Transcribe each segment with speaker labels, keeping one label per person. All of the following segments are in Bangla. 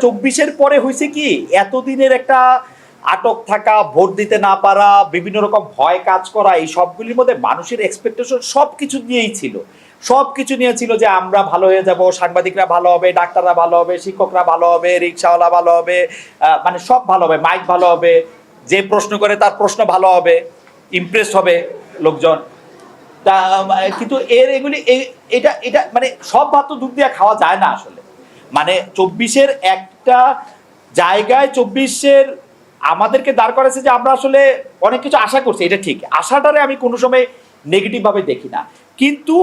Speaker 1: 24-এর পরে হয়েছে কি, এতদিনের একটা আটক থাকা, ভোট দিতে না পারা, বিভিন্ন রকম ভয় কাজ করা, এই সবগুলির মধ্যে মানুষের এক্সপেকটেশন সবকিছু নিয়েই ছিল। সবকিছু নিয়ে ছিল যে আমরা ভালো হয়ে যাব, সাংবাদিকরা ভালো হবে, ডাক্তাররা ভালো হবে, শিক্ষকরা ভালো হবে, রিক্সাওয়ালা ভালো হবে, মানে সব ভালো হবে, মাইক ভালো হবে, যে প্রশ্ন করে তার প্রশ্ন ভালো হবে, ইমপ্রেস হবে লোকজন। তা কিন্তু এগুলি এটা এটা মানে সব ভাত তো দুধ দিয়ে খাওয়া যায় না আসলে। মানে 24-এর একটা জায়গায় 24-এর আমাদেরকে দাঁড় করেছে যে আমরা আসলে অনেক কিছু আশা করছি, এটা ঠিক, আশাটারে আমি কোনো সময় নেগেটিভ ভাবে দেখি না। কিন্তু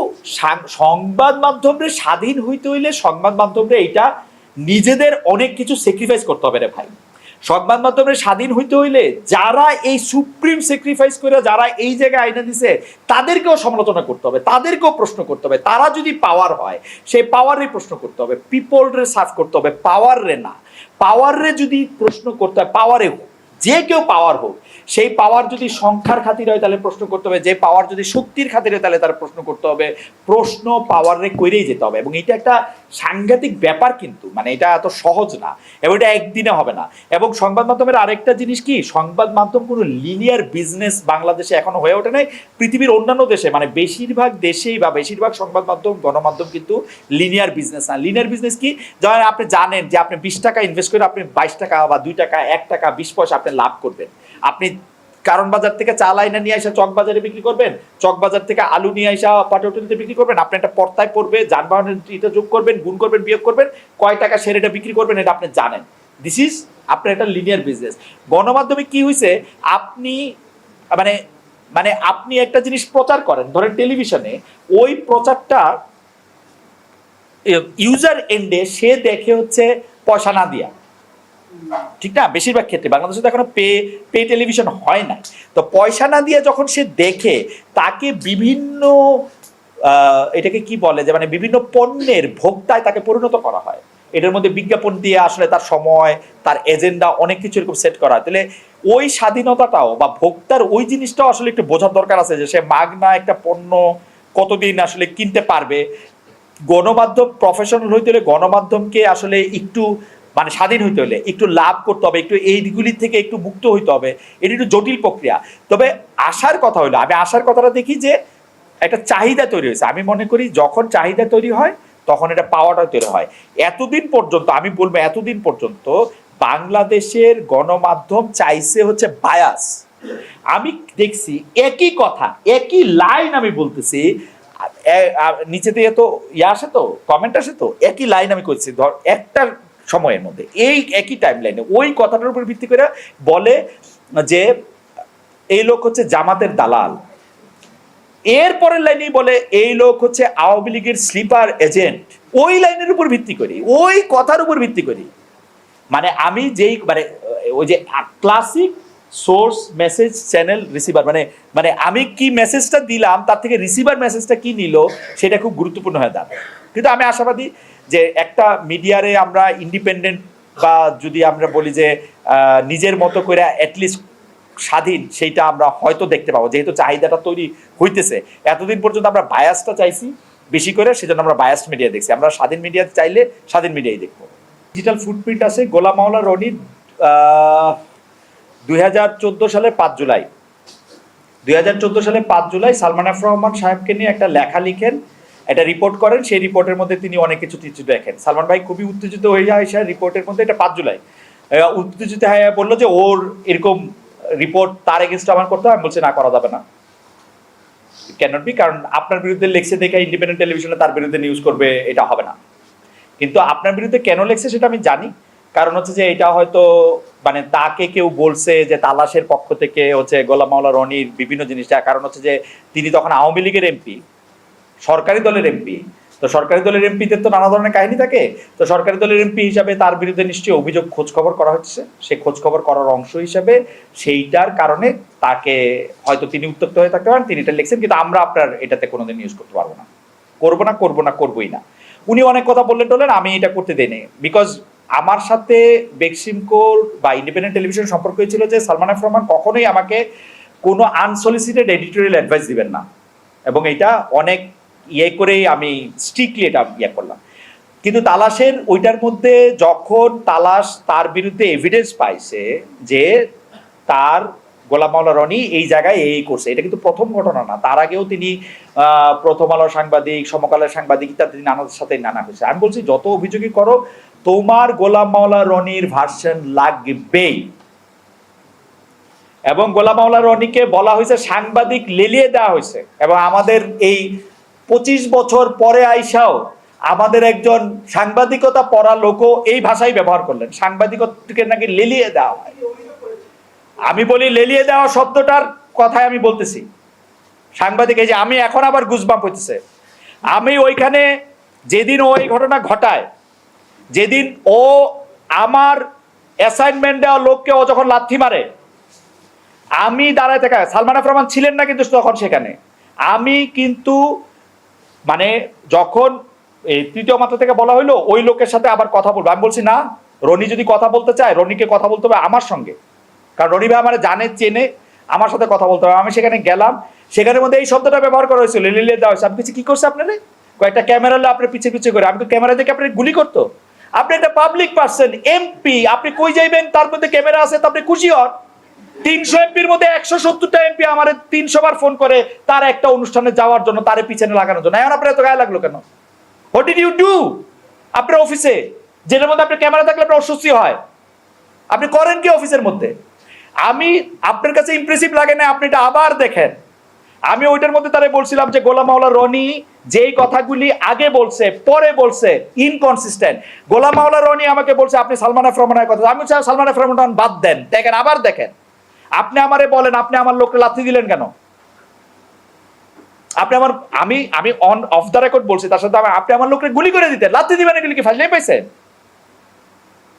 Speaker 1: সংবাদ মাধ্যমে স্বাধীন হইতে হইলে সংবাদ মাধ্যমে এটা নিজেদের অনেক কিছু স্যাক্রিফাইস করতে হবে রে ভাই। সংবাদ মাধ্যমের স্বাধীন হইতে হইলে যারা এই সুপ্রিম স্যাক্রিফাইস করে যারা এই জায়গায় আইনা দিছে তাদেরকেও সমালোচনা করতে হবে, তাদেরকেও প্রশ্ন করতে হবে। তারা যদি পাওয়ার হয় সেই পাওয়ারই প্রশ্ন করতে হবে, পিপল রে সার্ভ করতে হবে, পাওয়ার রে না। পাওয়ার রে যদি প্রশ্ন করতে হয়, পাওয়ারে হোক, যে কেউ পাওয়ার হোক, সেই পাওয়ার যদি সংখ্যার খাতির হয় তাহলে প্রশ্ন করতে হবে, যে পাওয়ার যদি শক্তির খাতির হয় তাহলে তার প্রশ্ন করতে হবে। প্রশ্ন পাওয়ারে করেই যেতে হবে, এবং এটা একটা সাংঘাতিক ব্যাপার, কিন্তু মানে এটা এত সহজ না, এবং এটা একদিনে হবে না। এবং সংবাদ মাধ্যমের আরেকটা জিনিস কি, সংবাদ মাধ্যম কোনো লিনিয়ার বিজনেস বাংলাদেশে এখনো হয়ে ওঠে নাই। পৃথিবীর অন্যান্য দেশে মানে বেশিরভাগ দেশেই বা বেশিরভাগ সংবাদ মাধ্যম গণমাধ্যম কিন্তু লিনিয়ার বিজনেস না। লিনিয়ার বিজনেস কি, যেমন আপনি জানেন যে আপনি 20 টাকা ইনভেস্ট করে আপনি 22 টাকা বা 2 টাকা 1 টাকা 20 পয়সা আপনি লাভ করবেন। আপনি কারণ বাজার থেকে চাল আইনা নিয়ে আসা চক বাজারে বিক্রি করবেন, চক বাজার থেকে আলু নিয়ে আসা পাটোটিতে বিক্রি করবেন, আপনি একটা পর্তায় পড়বে, যানবাহনের এটা যোগ করবেন, গুণ করবেন, বিয়োগ করবেন, কয় টাকা সেরে এটা বিক্রি করবেন, এটা আপনি জানেন। দিস ইজ আপনার একটা লিনিয়ার বিজনেস। গণমাধ্যমে কি হয়েছে, আপনি মানে মানে আপনি একটা জিনিস প্রচার করেন, ধরেন টেলিভিশনে, ওই প্রচারটা ইউজার এন্ডে সে দেখে হচ্ছে পয়সা না দিয়া, ঠিক না? বেশিরভাগ ক্ষেত্রে বাংলাদেশে তো এখনো পে টেলিভিশন হয় না। তো পয়সা না দিয়ে যখন সে দেখে, তাকে বিভিন্ন এটাকে কি বলে, যে মানে বিভিন্ন পণ্যের ভোক্তায় তাকে পরিণত করা হয়। এটার মধ্যে বিজ্ঞাপন দিয়ে আসলে তার সময়, তার এজেন্ডা, অনেক কিছু এরকম সেট করা হয়। তাহলে ওই স্বাধীনতাটাও বা ভোক্তার ওই জিনিসটাও আসলে একটু বোঝার দরকার আছে, যে সে মাগনা একটা পণ্য কতদিন আসলে কিনতে পারবে। গণমাধ্যম প্রফেশনাল হইতে হলে গণমাধ্যমকে আসলে একটু মানে স্বাধীন হইতে হলে একটু লাভ করতে হবে, একটু এইগুলি থেকে একটু মুক্ত হইতে হবে। এটা একটু জটিল প্রক্রিয়া। তবে আসার কথা হলো, আমি আসার কথাটা দেখি যে একটা চাহিদা তৈরি হয়েছে। আমি মনে করি যখন চাহিদা তৈরি হয় তখন এটা পাওয়াটা তৈরি হয়। এতদিন পর্যন্ত আমি বলবো, এতদিন পর্যন্ত বাংলাদেশের গণমাধ্যম চাইছে হচ্ছে বায়াস। আমি দেখছি একই কথা, একই লাইন আমি বলতেছি, নিচে দিয়ে তো ইয়ে আসে, তো কমেন্ট আসে, তো একই লাইন আমি করছি, ধর একটা সময়ের মধ্যে এই একই টাইম লাইনে ওই কথাটার উপর ভিত্তি করে বলে যে এই লোক হচ্ছে জামাতের দালাল। এর পরের লাইনেই বলে এই লোক হচ্ছে আওয়ামী লীগের স্লিপার এজেন্ট। ওই লাইনের উপর ভিত্তি করি, ওই কথার উপর ভিত্তি করি। মানে আমি যেই মানে ওই যে classic source message channel receiver, মানে মানে আমি কি মেসেজটা দিলাম তার থেকে রিসিভার মেসেজটা কি নিল সেটা খুব গুরুত্বপূর্ণ হয়ে দাঁড়ায়। কিন্তু আমি আশাবাদী যে একটা মিডিয়ারে আমরা ইন্ডিপেন্ডেন্ট, বা যদি আমরা বলি যে নিজের মতো করে অ্যাটলিস্ট স্বাধীন, সেইটা আমরা হয়তো দেখতে পাবো, যেহেতু চাহিদাটা তৈরি হইতেছে। এতদিন পর্যন্ত আমরা বায়াসটা চাইছি বেশি করে, সেজন্য আমরা বায়াসড মিডিয়া দেখছি। আমরা স্বাধীন মিডিয়া চাইলে স্বাধীন মিডিয়াই দেখবো। ডিজিটাল ফুটপ্রিন্ট আছে গোলাম মাওলা রনির 2014 সালের 5 জুলাই 2014 সালে 5 জুলাই সালমান এফ রহমান সাহেবকে নিয়ে একটা লেখা লিখেন, একটা রিপোর্ট করেন। সেই রিপোর্টের মধ্যে তিনি অনেক কিছু দেখেন। সালমান ভাই খুবই উত্তেজিত হয়ে যায় সেই রিপোর্টের মধ্যে, এটা 5 জুলাই উত্তেজিত হয়ে বললো যে ওর এরকম রিপোর্ট তার এগেনস্ট আমার করতে হয়। বলছে না, করা যাবে না, ক্যানট বি, কারণ আপনার বিরুদ্ধে লেখছে দেখে ইন্ডিপেন্ডেন্ট টেলিভিশনে তার বিরুদ্ধে নিউজ করবে, এটা হবে না। কিন্তু আপনার বিরুদ্ধে কেন লেখছে সেটা আমি জানি, কারণ হচ্ছে যে এটা হয়তো মানে তাকে কেউ বলছে যে তালাশের পক্ষ থেকে হচ্ছে গোলাম মাওলা রনির বিভিন্ন জিনিসটা, কারণ হচ্ছে যে তিনি তখন আওয়ামী লীগের এমপি, সরকারি দলের এমপি। তো সরকারি দলের এমপিদের তো নানা ধরনের কাহিনী থাকে। তো সরকারি দলের এমপি হিসাবে তার বিরুদ্ধে নিশ্চয়ই অভিযোগ খোঁজ খবর করা হচ্ছে। সে খোঁজ খবর করার অংশ হিসাবে সেইটার কারণে তাকে হয়তো তিনি উত্তপ্ত হয়ে থাকতে পারেন, তিনি এটা লিখছেন। কিন্তু আমরা আপনার এটাতে কোনোদিন ইউজ করতে পারবো না, করবোই না। উনি অনেক কথা বললেন টলেন, আমি এটা করতে দেইনি, বিকজ আমার সাথে বেক্সিমকোর বা ইন্ডিপেন্ডেন্ট টেলিভিশন সম্পর্ক হয়েছিল যে সালমান এফ রহমান কখনোই আমাকে কোনো আনসলিসিটেড এডিটোরিয়াল অ্যাডভাইস দিবেন না, এবং এটা অনেক ইয়ে করেই আমি স্ট্রিক্টলি এটা ইয়ে করলাম। কিন্তু তালাশের ওইটার মধ্যে যখন তালাশ তার বিরুদ্ধে এভিডেন্স পাইছে যে তার গোলাম মাওলা রনি এই জায়গায় এই করছে, এটা কিন্তু প্রথম ঘটনা না, তার আগেও তিনি প্রথম আলোর সাংবাদিক, সমকালের সাংবাদিক ইত্যাদি নানার সাথে নানা হয়েছে। আমি বলছি যত অভিযোগই করো, তোমার গোলাম মাওলা রনির ভার্সন লাগবেই। এবং গোলাম মাওলা রনিকে বলা হয়েছে সাংবাদিক, লেলিয়ে দেওয়া হয়েছে। এবং আমাদের এই 25 বছর পরে আইসাও আমাদের একজন সাংবাদিকতা পড়া লোকও এই ভাষাই ব্যবহার করলেন, সাংবাদিককে নাকি লেলিয়ে দেওয়া হয়। আমি বলি লেলিয়ে দেওয়া শব্দটার কথাই আমি বলতেছি। সাংবাদিক, এই যে আমি এখন আবার গুজবাম্প হইতেছে, আমি ওইখানে যেদিন ওই ঘটনা ঘটায়, যেদিন ও আমার অ্যাসাইনমেন্ট দেওয়া লোককে ও যখন লাথি মারে, আমি দাঁড়ায় থাকা, সালমান এফ রহমান ছিলেন না কিন্তু তখন সেখানে, আমি কিন্তু মানে যখন এই তৃতীয় মাত্রা থেকে বলা হইলো ওই লোকের সাথে আবার কথা বলবো, আমি বলছি না, রনি যদি কথা বলতে চায় রনিকে কথা বলতে হবে আমার সঙ্গে, কারণ রনি ভাই আমার জানে, চেনে, আমার সাথে কথা বলতে হবে। আমি সেখানে গেলাম, সেখানের মধ্যে এই শব্দটা ব্যবহার করা হয়েছিল, লিলিয়ে দেওয়া হয়েছে। আমি কিছু কি করছে আপনারা, কয়েকটা ক্যামেরা হলে আপনি পিছিয়ে পিছিয়ে করে, আমি তো ক্যামেরা দেখে আপনি গুলি করতো? আপনি একটা পাবলিক পার্সন, এমপি, আপনি কই যাইবেন, তার মধ্যে ক্যামেরা আছে তো আপনি খুশি হন। 300 এমপির মধ্যে 170টা এমপি আমার 300 বার ফোন করে তার একটা অনুষ্ঠানে যাওয়ার জন্য, তারে পিছনে লাগানোর জন্য। এখন আপনার এত গায়ে লাগলো কেন? What did you do? আপনার অফিসে যেটার মধ্যে আপনার ক্যামেরা থাকলে আপনার অস্বস্তি হয়, আপনি করেন কি অফিসের মধ্যে? আমি আপনার কাছে ইমপ্রেসিভ লাগে না, আপনি এটা আবার দেখেন। আমি ওইটার মধ্যে তারা বলছিলাম যে গোলাম মাওলা রনি যেই কথাগুলি আগে বলছে পরে বলছে ইনকনসিস্টেন্ট। গোলাম মাওলা রনি আমাকে বলছে আপনি সালমান এফ রহমানের কথা, আমি চাই সালমান এফ রহমান বাদ দেন, দেখেন আবার দেখেন। আপনি আমারে বলেন আপনি আমার লোককে লাথি দিলেন কেন? আপনি আমার, আমি অন অফ দ্য রেকর্ড বলছি তার সাথে, আপনি আমার লোককে গুলি করে দিতেন, লাথি দিবেন এগুলি কি ফাজলাই পাইছেন?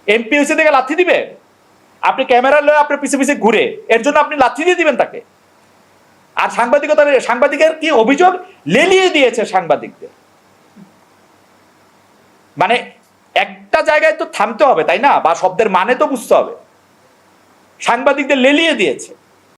Speaker 1: এমপি হয়েছে দেখে লাথি দিবে? আপনি ক্যামেরা লয়ে আপনি পিছে পিছে ঘুরে এর জন্য আপনি লাথি দিয়ে দিবেন তাকে? আর সাংবাদিকের কি অভিযোগ, লেলিয়ে দিয়েছে সাংবাদিকদের। মানে একটা জায়গায় তো থামতে হবে তাই না, বা শব্দের মানে তো বুঝতে হবে। সাংবাদিকদের লেলিয়ে দিয়েছে।